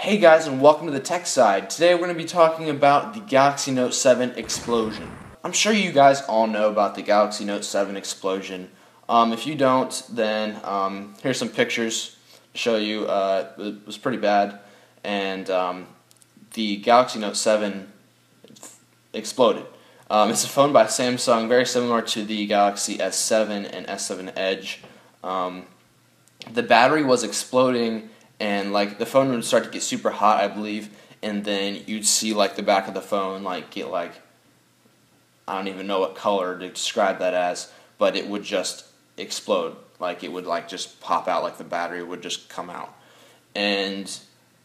Hey guys, and welcome to the tech side. Today we're going to be talking about the Galaxy Note 7 explosion. I'm sure you guys all know about the Galaxy Note 7 explosion. If you don't, then here's some pictures to show you. It was pretty bad, and the Galaxy Note 7 exploded. It's a phone by Samsung, very similar to the Galaxy S7 and S7 Edge. The battery was exploding, and like the phone would start to get super hot, I believe, and then you'd see like the back of the phone get I don't even know what color to describe that as, but it would just explode. Like it would just pop out, like the battery would just come out. And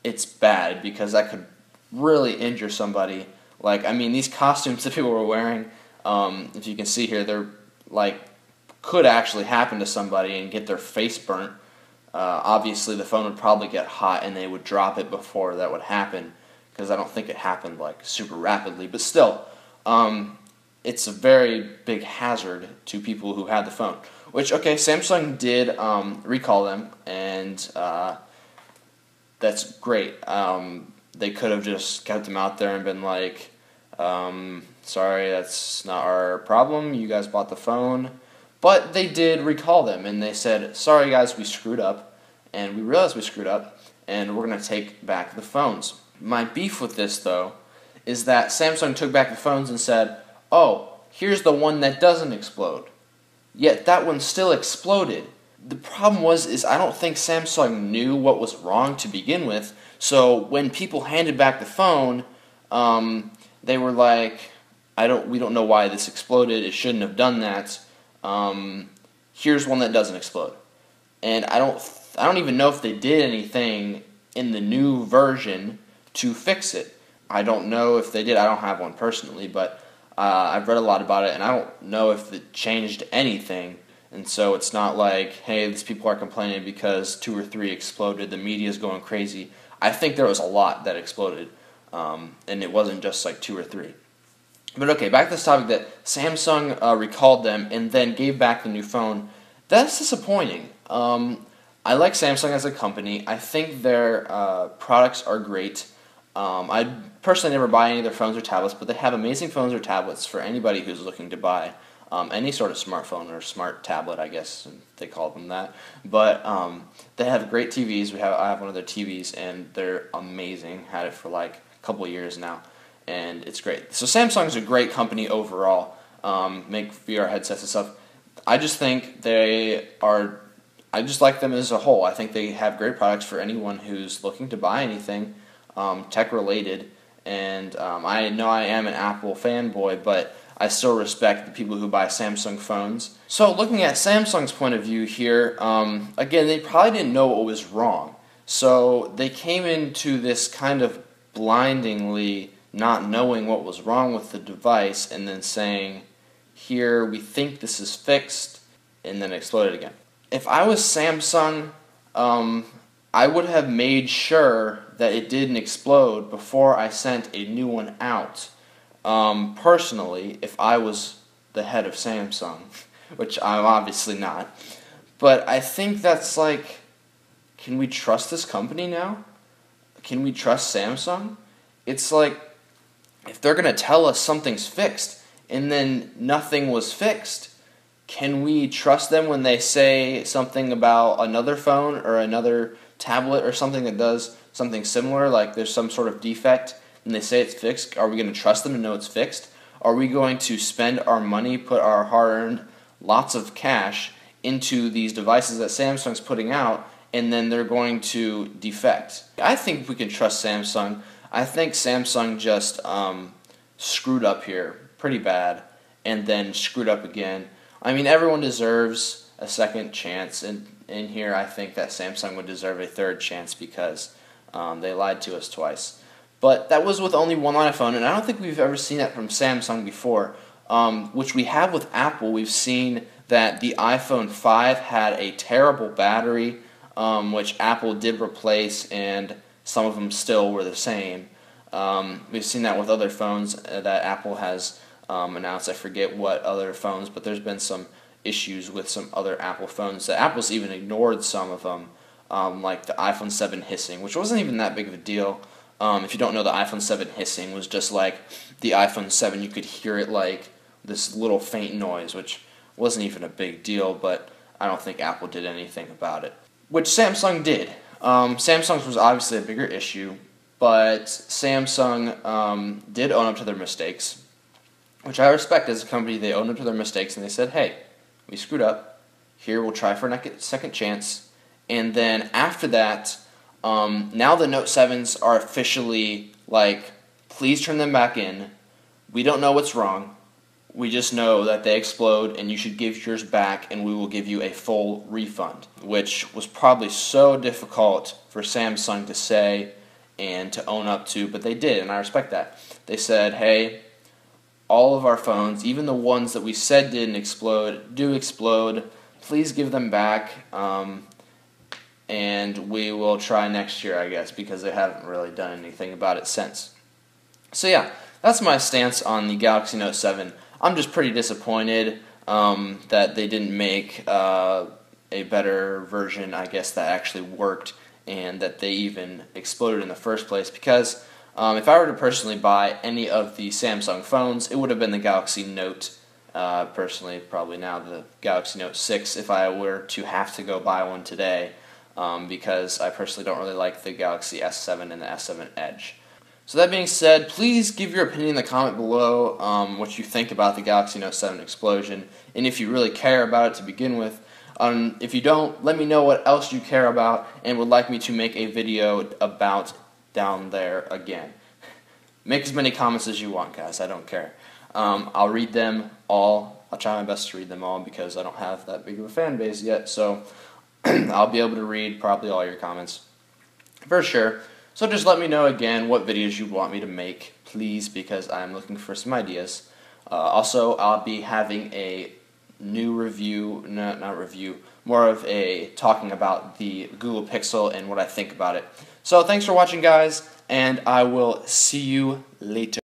it's bad because that could really injure somebody. These costumes that people were wearing, if you can see here, they're could actually happen to somebody and get their face burnt. Obviously, the phone would probably get hot and they would drop it before that would happen, because I don't think it happened super rapidly. But still, it's a very big hazard to people who had the phone. Which, okay, Samsung did recall them, and that's great. They could have just kept them out there and been like, sorry, that's not our problem. You guys bought the phone. But they did recall them, and they said, sorry guys, we screwed up, and we realized we screwed up, and we're going to take back the phones. My beef with this, though, is that Samsung took back the phones and said, oh, here's the one that doesn't explode. Yet that one still exploded. The problem is I don't think Samsung knew what was wrong to begin with, so when people handed back the phone, they were like, we don't know why this exploded, it shouldn't have done that. Here's one that doesn't explode. And I don't even know if they did anything in the new version to fix it. I don't know if they did. I don't have one personally, but I've read a lot about it, and I don't know if it changed anything. And so it's not like, hey, these people are complaining because 2 or 3 exploded, the media's going crazy. I think there was a lot that exploded, and it wasn't just 2 or 3. But okay, back to this topic that Samsung recalled them and then gave back the new phone. That's disappointing. I like Samsung as a company. I think their products are great. I personally never buy any of their phones or tablets, but they have amazing phones or tablets for anybody who's looking to buy any sort of smartphone or smart tablet, I guess they call them that. But they have great TVs. I have one of their TVs, and they're amazing. Had it for a couple of years now. And it's great. So Samsung's a great company overall. Make VR headsets and stuff. I just think I just like them as a whole. I think they have great products for anyone who's looking to buy anything tech related. And I know I am an Apple fanboy, but I still respect the people who buy Samsung phones. So looking at Samsung's point of view here, again, they probably didn't know what was wrong. So they came into this kind of blindingly not knowing what was wrong with the device, and then saying, here, we think this is fixed, and then exploded again. If I was Samsung, I would have made sure that it didn't explode before I sent a new one out. Personally, if I was the head of Samsung, which I'm obviously not, but I think that's can we trust this company now? Can we trust Samsung? It's if they're going to tell us something's fixed and then nothing was fixed, can we trust them when they say something about another phone or another tablet or something that does something similar, like there's some sort of defect and they say it's fixed? Are we going to trust them to know it's fixed? Are we going to spend our money, put our hard-earned lots of cash into these devices that Samsung's putting out, and then they're going to defect? I think we can trust Samsung. I think Samsung just screwed up here pretty bad, and then screwed up again. I mean, everyone deserves a second chance, and in here I think that Samsung would deserve a third chance because they lied to us twice. But that was with only one line of phone, and I don't think we've ever seen that from Samsung before, which we have with Apple. We've seen that the iPhone 5 had a terrible battery, which Apple did replace, and some of them still were the same. We've seen that with other phones that Apple has announced. I forget what other phones, but there's been some issues with some other Apple phones that Apple's even ignored some of them like the iPhone 7 hissing, which wasn't even that big of a deal. If you don't know, the iPhone 7 hissing was just like the iPhone 7. You could hear it like this little faint noise, which wasn't even a big deal, but I don't think Apple did anything about it. Which Samsung did. Samsung's was obviously a bigger issue, but Samsung did own up to their mistakes, which I respect as a company. They owned up to their mistakes and they said, hey, we screwed up. Here, we'll try for a second chance. And then after that, now the Note 7s are officially like, please turn them back in. We don't know what's wrong. We just know that they explode and you should give yours back and we will give you a full refund, which was probably so difficult for Samsung to say and to own up to, but they did, and I respect that. They said, hey, all of our phones, even the ones that we said didn't explode, do explode. Please give them back, and we will try next year, I guess, because they haven't really done anything about it since. So yeah, that's my stance on the Galaxy Note 7. I'm just pretty disappointed that they didn't make a better version, I guess, that actually worked and that they even exploded in the first place, because if I were to personally buy any of the Samsung phones, it would have been the Galaxy Note. Personally, probably now the Galaxy Note 6 if I were to have to go buy one today, because I personally don't really like the Galaxy S7 and the S7 Edge. So that being said, please give your opinion in the comment below what you think about the Galaxy Note 7 explosion, and if you really care about it to begin with. If you don't, let me know what else you care about and would like me to make a video about down there again. Make as many comments as you want, guys. I don't care. I'll read them all. I'll try my best to read them all because I don't have that big of a fan base yet, so I'll be able to read probably all your comments for sure. So just let me know again what videos you want me to make, please, because I'm looking for some ideas. Also, I'll be having a new review, not review, more of a talking about the Google Pixel and what I think about it. So thanks for watching, guys, and I will see you later.